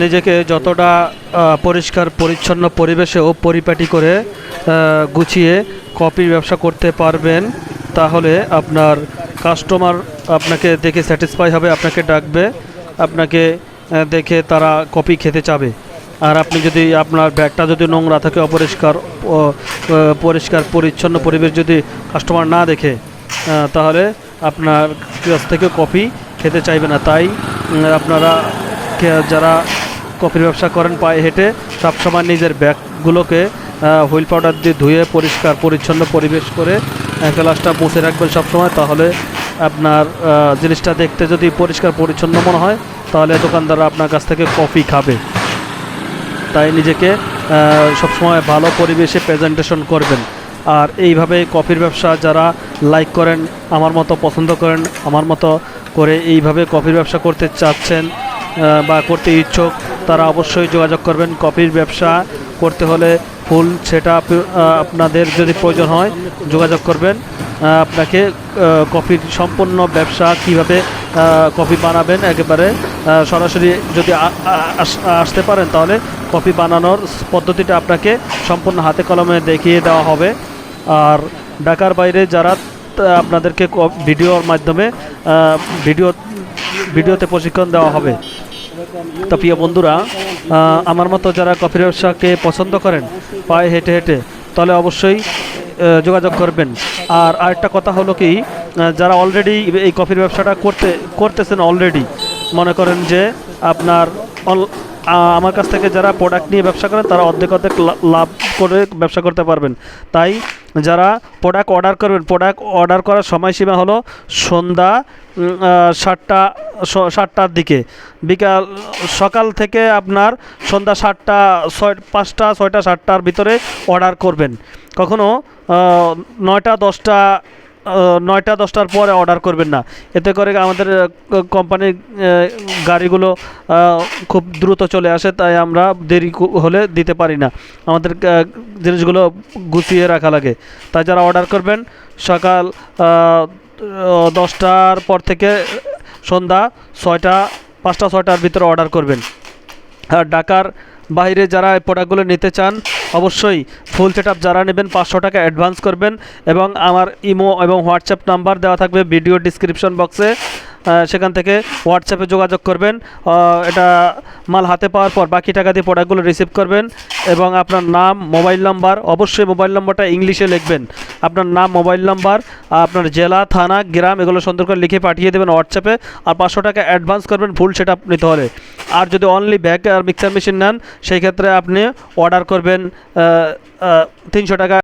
নিজেকে যতটা পরিষ্কার পরিচ্ছন্ন পরিবেশে ও পরিপাটি করে গুছিয়ে কফির ব্যবসা করতে পারবেন, তাহলে আপনার কাস্টমার আপনাকে দেখে স্যাটিসফাই হবে, আপনাকে ডাকবে, আপনাকে দেখে তারা কফি খেতে চাবে। আর আপনি যদি আপনার ব্যাগটা যদি নোংরা থাকে, অপরিষ্কার পরিষ্কার পরিচ্ছন্ন পরিবেশ যদি কাস্টমার না দেখে, তাহলে আপনার কাছ থেকে কফি খেতে চাইবে না। তাই আপনারা যারা কফির ব্যবসা করেন পায়ে হেঁটে, সবসময় নিজের ব্যাগগুলোকে হুইল পাউডার দিয়ে ধুয়ে পরিষ্কার পরিচ্ছন্ন পরিবেশ করে গ্লাসটা মুছে রাখবেন সবসময়। তাহলে আপনার জিনিসটা দেখতে যদি পরিষ্কার পরিচ্ছন্ন মনে হয়, তাহলে দোকানদাররা আপনার কাছ থেকে কফি খাবে। তাই নিজেকে সবসময় ভালো পরিবেশে প্রেজেন্টেশন করবেন। আর এইভাবে কফির ব্যবসা যারা লাইক করেন, আমার মতো পছন্দ করেন, আমার মতো করে এইভাবে কফির ব্যবসা করতে চাচ্ছেন বা করতে ইচ্ছুক, তারা অবশ্যই যোগাযোগ করবেন। কফির ব্যবসা করতে হলে ফুল সেটআপ আপনাদের যদি প্রয়োজন হয় যোগাযোগ করবেন। আপনাকে কফির সম্পূর্ণ ব্যবসা কিভাবে কফি বানাবেন একেবারে সরাসরি যদি আসতে পারেন, তাহলে কফি বানানোর পদ্ধতিটা আপনাকে সম্পূর্ণ হাতে কলমে দেখিয়ে দেওয়া হবে। আর ঢাকার বাইরে যারা, আপনাদেরকে ভিডিওর মাধ্যমে ভিডিওতে প্রশিক্ষণ দেওয়া হবে। তো প্রিয় বন্ধুরা, আমার মতো যারা কফির ব্যবসাকে পছন্দ করেন পায়ে হেঁটে হেঁটে, তাহলে অবশ্যই যোগাযোগ করবেন। আর আরেকটা কথা হলো কি, যারা অলরেডি এই কফির ব্যবসাটা করতেছেন অলরেডি, মনে করেন যে আপনার আমার কাছ থেকে যারা প্রোডাক্ট নিয়ে ব্যবসা করেন, তারা অর্ধেক লাভ করে ব্যবসা করতে পারবেন। তাই যারা প্রোডাক্ট অর্ডার করবেন, প্রোডাক্ট অর্ডার করার সময়সীমা হলো সন্ধ্যা 7টার দিকে, সকাল থেকে আপনার সন্ধ্যা 5টা 6টা 7টার ভিতরে অর্ডার করবেন। কখনও 9টা 10টার পরে অর্ডার করবেন না। এতে করে আমাদের কোম্পানির গাড়িগুলো খুব দ্রুত চলে আসে, তাই আমরা দেরি হলে দিতে পারি না, আমাদের জিনিসগুলো গুছিয়ে রাখা লাগে। তাই যারা অর্ডার করবেন সকাল 10টার পর থেকে সন্ধ্যা 5টা 6টার ভিতরে অর্ডার করবেন। আর ঢাকার বাইরে যারা এই প্রোডাক্টগুলো নিতে চান, অবশ্যই ফুল সেটআপ যারা নেবেন 500 টাকা অ্যাডভান্স করবেন। এবং আমার ইমো এবং হোয়াটসঅ্যাপ নাম্বার দেওয়া থাকবে ভিডিও ডিসক্রিপশন বক্সে, সেখান থেকে হোয়াটসঅ্যাপে যোগাযোগ করবেন। এটা মাল হাতে পাওয়ার পর বাকি টাকা দিয়ে প্রোডাক্টগুলো রিসিভ করবেন। এবং আপনার নাম, মোবাইল নাম্বার, অবশ্যই মোবাইল নাম্বারটা ইংলিশে লিখবেন। আপনার নাম, মোবাইল নাম্বার, আপনার জেলা, থানা, গ্রাম এগুলো সুন্দর করে লিখে পাঠিয়ে দেবেন হোয়াটসঅ্যাপে। আর 500 টাকা অ্যাডভান্স করবেন ফুল সেটআপ নিতে হলে। আর যদি অনলি ব্যাগ আর মিক্সার মেশিন নেন, সেই ক্ষেত্রে আপনি অর্ডার করবেন 300 টাকা।